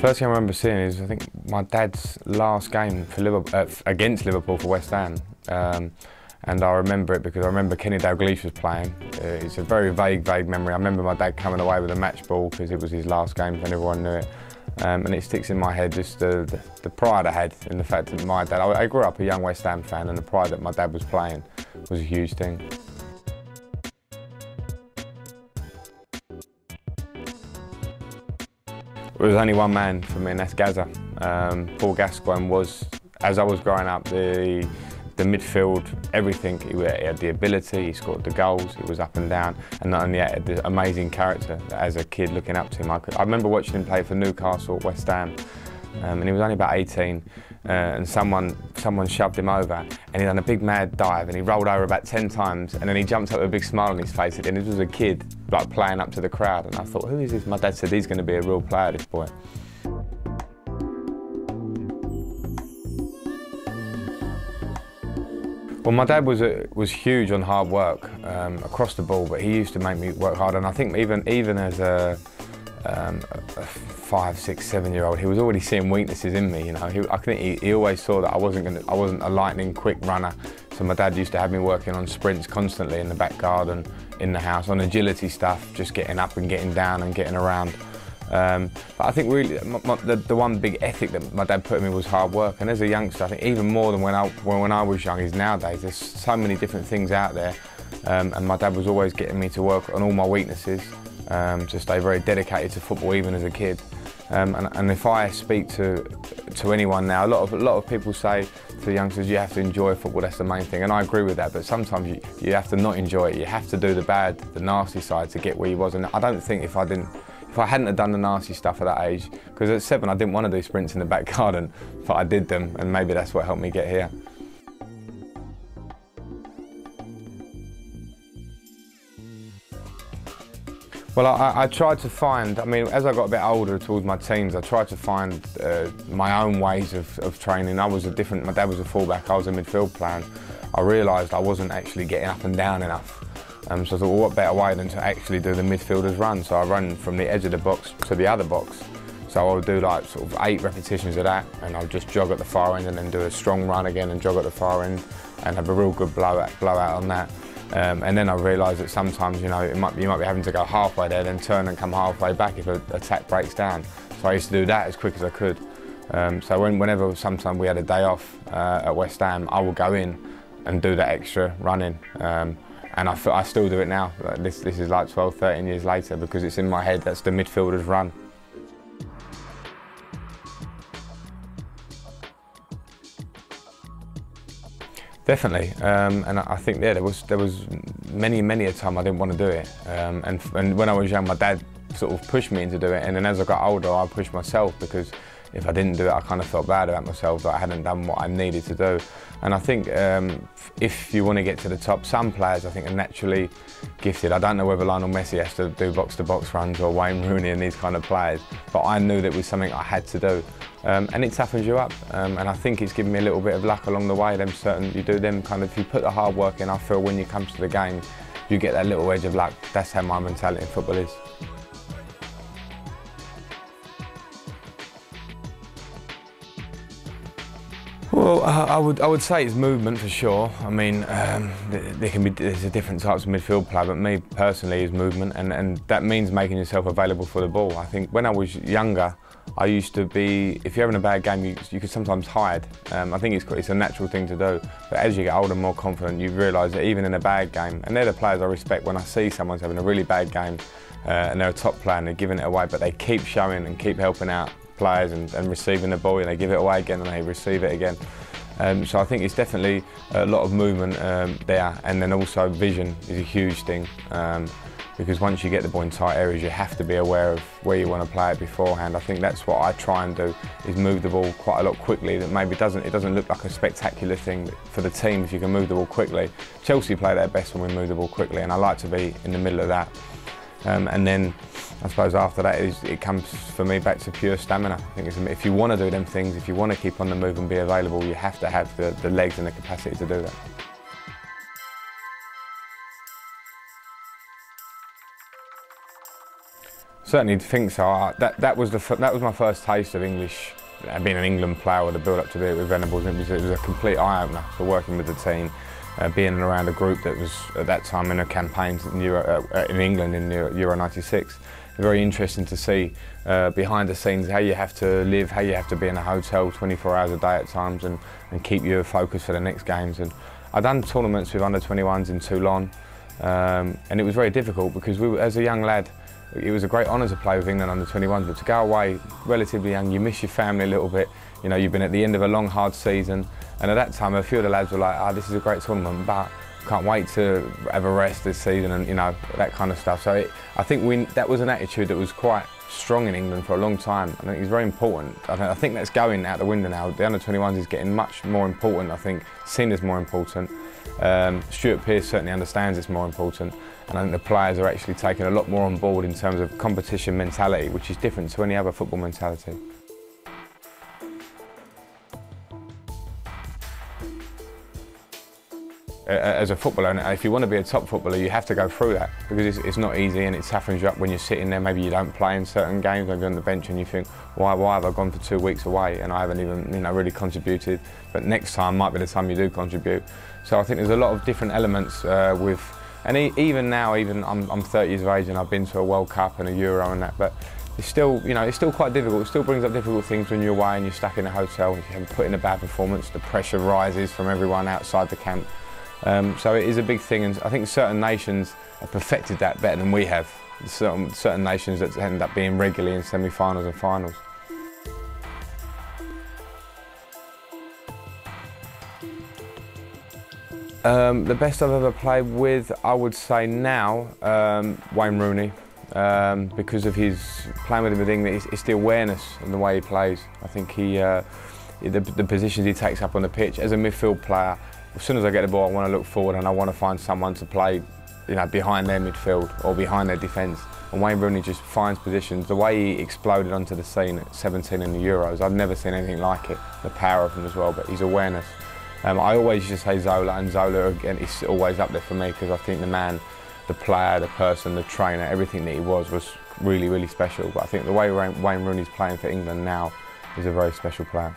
First thing I remember seeing is, I think, my dad's last game for Liverpool, against Liverpool for West Ham. And I remember it because I remember Kenny Dalglish was playing. It's a very vague memory. I remember my dad coming away with a match ball because it was his last game and everyone knew it. And it sticks in my head, just the pride I had in the fact that my dad, I grew up a young West Ham fan, and the pride that my dad was playing was a huge thing. There was only one man for me, and that's Gazza. Paul Gascoigne was, as I was growing up, the midfield, everything. He had the ability, he scored the goals, he was up and down, and not only that, he had the amazing character that as a kid looking up to him. I remember watching him play for Newcastle, West Ham, and he was only about 18, and someone shoved him over, and he done a big mad dive, and he rolled over about 10 times, and then he jumped up with a big smile on his face, and this was a kid like playing up to the crowd, and I thought, who is this? My dad said he's going to be a real player, this boy. Well, my dad was huge on hard work across the ball, but he used to make me work hard. And I think even as a 5, 6, 7-year-old, he was already seeing weaknesses in me. You know, I think he always saw that I wasn't a lightning quick runner. So my dad used to have me working on sprints constantly in the back garden, in the house, on agility stuff, just getting up and getting down and getting around. But I think really the one big ethic that my dad put in me was hard work, and as a youngster, I think even more than when I was young is nowadays. There's so many different things out there, and my dad was always getting me to work on all my weaknesses, to stay very dedicated to football even as a kid. And if I speak to anyone now, a lot of people say to youngsters, you have to enjoy football, that's the main thing, and I agree with that, but sometimes you have to not enjoy it. You have to do the bad, the nasty side to get where you was, and I don't think if I hadn't have done the nasty stuff at that age, because at 7 I didn't want to do sprints in the back garden, but I did them, and maybe that's what helped me get here. Well, I tried to find, I mean, as I got a bit older towards my teens, I tried to find my own ways of training. My dad was a fullback, I was a midfield player, and I realised I wasn't actually getting up and down enough. So I thought, well, what better way than to actually do the midfielder's run? So I run from the edge of the box to the other box. So I would do like sort of 8 repetitions of that, and I'll just jog at the far end and then do a strong run again and jog at the far end and have a real good blowout on that. And then I realised that sometimes, you know, you might be having to go halfway there, then turn and come halfway back if an attack breaks down. So I used to do that as quick as I could. So whenever sometime we had a day off at West Ham, I would go in and do that extra running. And I still do it now. This is like 12, 13 years later, because it's in my head. That's the midfielder's run. Definitely, and I think there was many a time I didn't want to do it. And when I was young, my dad sort of pushed me into doing it, and then as I got older, I pushed myself, because if I didn't do it, I kind of felt bad about myself that I hadn't done what I needed to do. And I think if you want to get to the top, some players I think are naturally gifted. I don't know whether Lionel Messi has to do box-to-box runs, or Wayne Rooney and these kind of players, but I knew that it was something I had to do. And it toughens you up, and I think it's given me a little bit of luck along the way. If you put the hard work in, I feel when you come to the game, you get that little edge of luck. That's how my mentality in football is. Well, I would say it's movement for sure. I mean, there's a different types of midfield player, but me personally is movement, and that means making yourself available for the ball. I think when I was younger, I used to be, if you're having a bad game, you could sometimes hide. I think it's a natural thing to do, but as you get older and more confident, you realise that even in a bad game, and they're the players I respect, when I see someone's having a really bad game and they're a top player and they're giving it away, but they keep showing and keep helping out players and receiving the ball, and they give it away again and they receive it again. So I think it's definitely a lot of movement there, and then also vision is a huge thing, because once you get the ball in tight areas, you have to be aware of where you want to play it beforehand. I think that's what I try and do, is move the ball quite a lot quickly. That maybe it doesn't look like a spectacular thing for the team if you can move the ball quickly. Chelsea play their best when we move the ball quickly, and I like to be in the middle of that. And then I suppose after that it comes for me back to pure stamina. I think if you want to do them things, if you want to keep on the move and be available, you have to have the legs and the capacity to do that. certainly think so. That was my first taste of English, being an England player, with the build up to it with Venables. It was a complete eye opener for working with the team, being around a group that was at that time in a campaign in England in Euro '96. Very interesting to see behind the scenes how you have to live, how you have to be in a hotel 24 hours a day at times, and keep your focus for the next games. And I've done tournaments with under-21s in Toulon, and it was very difficult because as a young lad, it was a great honour to play with England under-21s, but to go away relatively young, you miss your family a little bit. You know, you've been at the end of a long, hard season, and at that time, a few of the lads were like, "Oh, this is a great tournament, but can't wait to have a rest this season," and that kind of stuff. So I think that was an attitude that was quite strong in England for a long time. I think it's very important. I think that's going out the window now. The under-21s is getting much more important. I think seen as more important. Stuart Pearce certainly understands it's more important, and I think the players are actually taking a lot more on board in terms of competition mentality, which is different to any other football mentality. As a footballer, and if you want to be a top footballer, you have to go through that, because it's not easy, and it toughens you up when you're sitting there. Maybe you don't play in certain games, maybe on the bench, and you think, why have I gone for 2 weeks away and I haven't even really contributed? But next time might be the time you do contribute. So I think there's a lot of different elements and even now, I'm 30 years of age and I've been to a World Cup and a Euro and that, but it's still, it's still quite difficult. It still brings up difficult things when you're away and you're stuck in a hotel. If you haven't put in a bad performance, the pressure rises from everyone outside the camp. So it is a big thing, and I think certain nations have perfected that better than we have. Certain nations that end up being regularly in semi-finals and finals. The best I've ever played with, I would say now, Wayne Rooney, because of his playing with England. It's the awareness and the way he plays. I think the positions he takes up on the pitch as a midfield player. As soon as I get the ball, I want to look forward and I want to find someone to play, behind their midfield or behind their defence. And Wayne Rooney just finds positions. The way he exploded onto the scene at 17 in the Euros, I've never seen anything like it. The power of him as well, but his awareness. I always used to say Zola, and Zola again is always up there for me, because I think the man, the player, the person, the trainer, everything that he was really, really special. But I think the way Wayne Rooney's playing for England now is a very special player.